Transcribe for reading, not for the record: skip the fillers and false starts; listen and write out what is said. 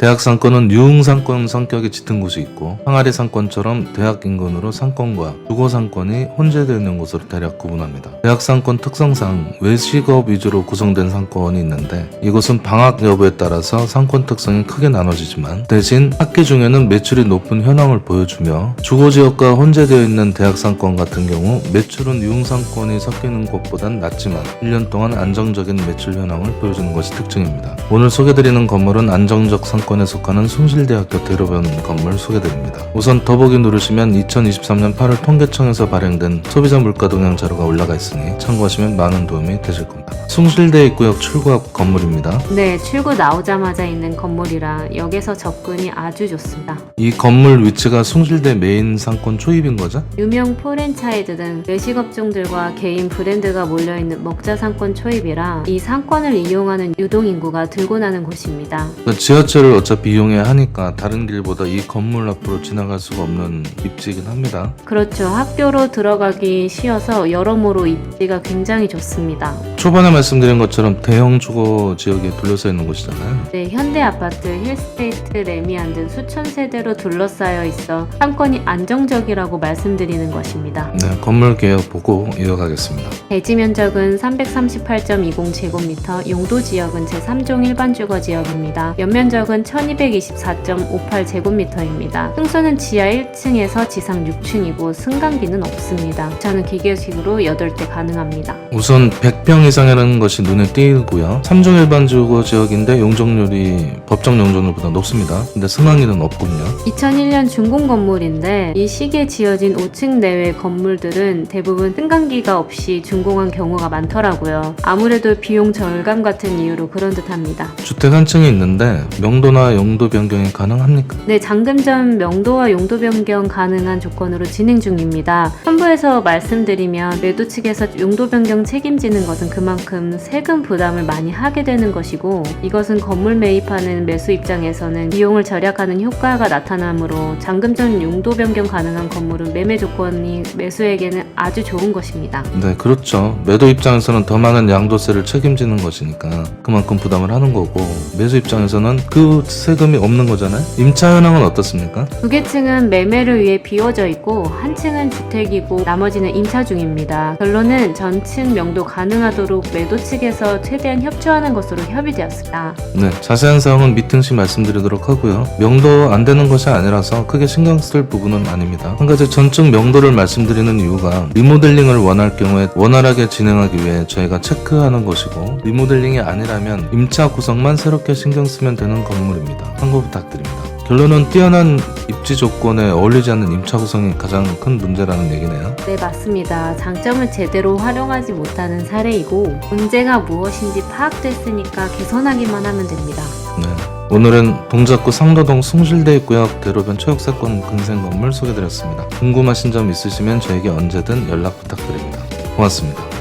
대학 상권은 유흥상권 성격이 짙은 곳이 있고 항아리 상권처럼 대학 인근으로 상권과 주거 상권이 혼재되어 있는 곳으로 대략 구분합니다. 대학 상권 특성상 외식업 위주로 구성된 상권이 있는데 이곳은 방학 여부에 따라서 상권 특성이 크게 나눠지지만 대신 학기 중에는 매출이 높은 현황을 보여주며 주거지역과 혼재되어 있는 대학 상권 같은 경우 매출은 유흥상권이 섞이는 곳보단 낮지만 1년 동안 안정적인 매출 현황을 보여주는 것이 특징입니다. 오늘 소개드리는 건물은 안정적 상권에 속하는 숭실대학교 대로변 건물 소개드립니다. 우선 더보기 누르시면 2023년 8월 통계청에서 발행된 소비자 물가 동향 자료가 올라가 있으니 참고하시면 많은 도움이 되실 겁니다. 숭실대 입구역 출구 앞 건물입니다. 네, 출구 나오자마자 있는 건물이라 역에서 접근이 아주 좋습니다. 이 건물 위치가 숭실대 메인 상권 초입인 거죠? 유명 프랜차이즈 등 외식업종들과 개인 브랜드가 몰려있는 먹자 상권 초입이라 이 상권을 이용하는 유동인구가 들고 나는 곳입니다. 지하철을 어차피 이용해야 하니까 다른 길보다 이 건물 앞으로 지나갈 수가 없는 입지이긴 합니다. 그렇죠. 학교로 들어가기 쉬워서 여러모로 입지가 굉장히 좋습니다. 초반에 말씀드린 것처럼 대형 주거 지역에 둘러싸여 있는 곳이잖아요. 네, 현대아파트, 힐스테이트, 레미안 등 수천 세대로 둘러싸여 있어 상권이 안정적이라고 말씀드리는 것입니다. 네, 건물 계획 보고 이어가겠습니다. 대지 면적은 338.20제곱미터, 용도 지역은 제3종 일반 주거 지역입니다. 연면적은 1224.58제곱미터입니다. 층수는 지하 1층에서 지상 6층이고 승강기는 없습니다. 주차는 기계식으로 8대 가능합니다. 우선 100평 이상이라는 것이 눈에 띄고요. 3종 일반 주거 지역인데 용적률이 법정 용적률보다 높습니다. 근데 승강기는 없군요. 2001년 준공 건물인데 이 시기에 지어진 5층 내외 건물들은 대부분 승강기가 없이 준공한 경우가 많더라고요. 아무래도 비용 절감 같은 이유로 그런 듯합니다. 주택 한 층이 있는데 명도나 용도 변경이 가능합니까? 네, 방금 전 명도와 용도 변경 가능한 조건으로 진행 중입니다. 첨부해서 말씀드리면 매도 측에서 용도 변경 책임지는 것은 그만큼 세금 부담을 많이 하게 되는 것이고 이것은 건물 매입하는 매수 입장에서는 비용을 절약하는 효과가 나타나므로 잔금 전 용도 변경 가능한 건물은 매매 조건이 매수에게는 아주 좋은 것입니다. 네, 그렇죠. 매도 입장에서는 더 많은 양도세를 책임지는 것이니까 그만큼 부담을 하는 거고 매수 입장에서는 그 세금이 없는 거잖아요. 임차 현황은 어떻습니까? 두 개 층은 매매를 위해 비워져 있고 한 층은 주택이고 나머지는 임차 중입니다. 결론은 전층 명도 가능하도록 매도 측에서 최대한 협조하는 것으로 협의되었습니다. 네, 자세한 사항은 미팅 시 말씀드리도록 하고요. 명도 안 되는 것이 아니라서 크게 신경 쓸 부분은 아닙니다. 한 가지 전층 명도를 말씀드리는 이유가 리모델링을 원할 경우에 원활하게 진행하기 위해 저희가 체크하는 것이고 리모델링이 아니라면 임차 구성만 새롭게 신경 쓰면 되는 건물입니다. 참고 부탁드립니다. 결론은 뛰어난 입지 조건에 어울리지 않는 임차 구성이 가장 큰 문제라는 얘기네요. 네, 맞습니다. 장점을 제대로 활용하지 못하는 사례이고 문제가 무엇인지 파악됐으니까 개선하기만 하면 됩니다. 네, 오늘은 동작구 상도동 숭실대 입구역 대로변 체육사건 근생 건물 소개드렸습니다. 궁금하신 점 있으시면 저에게 언제든 연락 부탁드립니다. 고맙습니다.